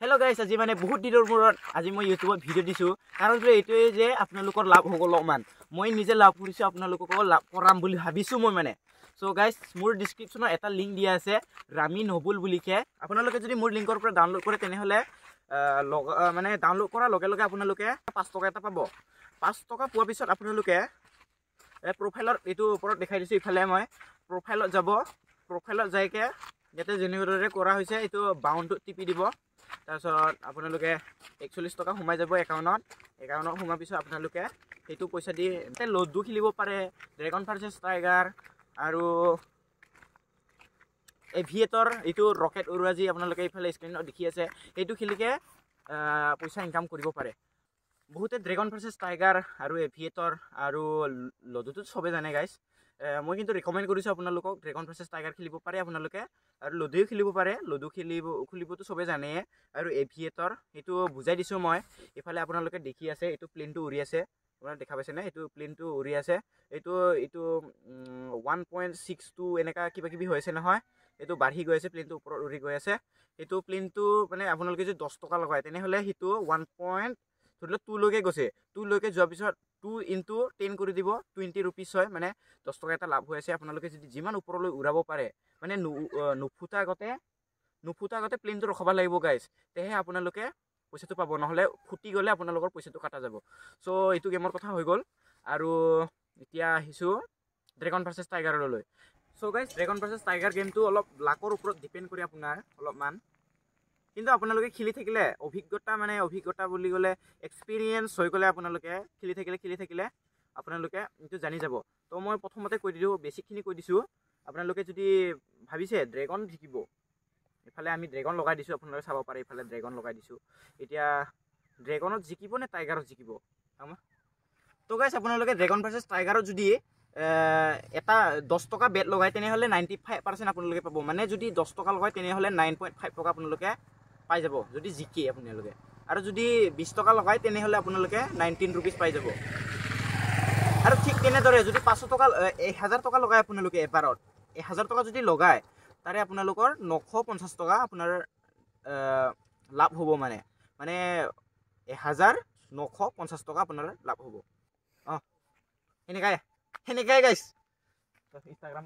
hello guys আজি মানে বহুত দিনৰ মূৰত আজি মই ইউটিউবত ভিডিও দিছো কাৰণটো এইটোৱে যে আপোনালোকৰ লাভ হ'ব অলপমান মই নিজে লাভ কৰিছো আপোনালোকক লাভ কৰাম বুলি ভাবিছো মই মানে সো গাইস মোৰ ডেসক্ৰিপচনত এটা লিংক দিয়া আছে ৰামি নবুল বুলিকে আপোনালোকে যদি মোৰ লিংকৰ পৰা ডাউনলোড কৰে তেনে হলে মানে ডাউনলোড কৰা লগে লগে আপোনালোকে 5 টকা এটা পাব 5 টকা পোৱাৰ পিছত আপোনালোকে প্ৰফাইলৰ এটো ওপৰত দেখাই দিছো ইফালে মই প্ৰফাইলত যাব প্ৰফাইলত যাইকে ইয়াতে জেনেৰেটৰে কৰা হৈছে এটো বাউন্ডটো টিপি দিব তাৰছত আপোনালোকে 41 টকা সোমাই যাব একাউণ্টত সোমাৰ পিছত আপোনালোকে হেতু পইচা দি লডু খেলিব পাৰে ড্ৰাগন ভাৰ্চেছ টাইগাৰ আৰু এভিয়েটৰ এটো ৰকেট উৰুৱাজি আপোনালোকে ইফালে স্ক্ৰিনত দেখি আছে এটো খেলিকে পইচা ইনকাম কৰিব পাৰে বহুতে ড্ৰাগন ভাৰ্চেছ টাইগাৰ আৰু এভিয়েটৰ আৰু লডুটো সবে জানে গাইস মই কিন্তু ৰিকমেন্ড কৰিছো আপোনালোকক ড্ৰাগন ভাৰ্চেছ টাইগাৰ খেলিব পাৰে আপোনালোকে আৰু লডুও খেলিব পাৰে লডু খেলিবটো সবে জানে আৰু এভিয়েটৰ এটো বুজাই দিছো মই ইফালে আপোনালোকে দেখি আছে এটো প্লেনটো উৰি আছে আপোনালোকে দেখা পাইছে না এটো প্লেনটো উৰি আছে এটো 1.62 এনেকা কিবা কিবি হৈছে নহয় এটো বাঢ়ি গৈ আছে প্লেনটো ওপৰত উৰি গৈ আছে এটো প্লেনটো মানে আপোনালোকে যদি 10 টকা লগায় তেনে হলে হিটো 1.2 লৈকে গৈছে 2 লৈকে যোৱাৰ পিছত 2 into 10 কৰি দিব 20 रुपीस হয় মানে 10 টকা এটা লাভ হৈ আছে আপোনালোকে যদি যিমান ওপৰলৈ উৰাব পাৰে মানে নুফুটা আগতে প্লেনটো ৰখাব লাগিব গাইস তেহে আপোনালোকে পইচাটো পাব নহলে ফুটি গলে আপোনালোকৰ পইচাটো কাটা যাব সো এটো গেমৰ কথা হৈ গল আৰু এতিয়া আহিছো ড্ৰাগন ভাৰ্চেছ টাইগাৰলৈ so guys dragon versus tiger গেমটো অলপ লাকৰ ওপৰত ডিপেন্ড কৰি আপোনাৰ অলপমান কিন্তু আপোনালোকে খেলি থাকিলে অভিজ্ঞতা বুলি গলে এক্সপেৰিয়েন্স হৈ গলে আপোনালোকে খেলি থাকিলে আপোনালোকে এটো জানি যাব তো মই প্ৰথমতে কৈ দিও বেছিকখিনি কৈ দিছো আপোনালোকে যদি ভাবিছে ড্ৰাগন জিকিব ইফালে আমি ড্ৰাগন লগাই দিছো আপোনালোকে চাব পাৰে ইফালে ড্ৰাগন লগাই দিছো এতিয়া ড্ৰাগনত জিকিব নে টাইগাৰত জিকিব তো গাইস আপোনালোকে ড্ৰাগন ভাৰ্চেছ টাইগাৰত যদি এটা 10 টকা বেট লগাই তেনে হলে 95% আপোনালোকে পাব মানে যদি 10 টকা লগাই তেনে হলে 9.5 টকা আপোনালোকে পাই যাব যদি জিকে আপোনালোকে আৰু যদি 20 টকা লগাই তেনে হলে আপোনালোকে 19 रुपीस পাই যাব আৰু ঠিক তেনে দৰে যদি 500 টকা 1000 টকা লগাই আপোনালোকে এবাৰত 1000 টকা যদি লগাই তাৰে আপোনালোকৰ 950 টকা আপোনাৰ লাভ হ'ব মানে 1950 টকা আপোনাৰ লাভ হ'ব হেনেকাই গাইস ইনষ্টাগ্ৰাম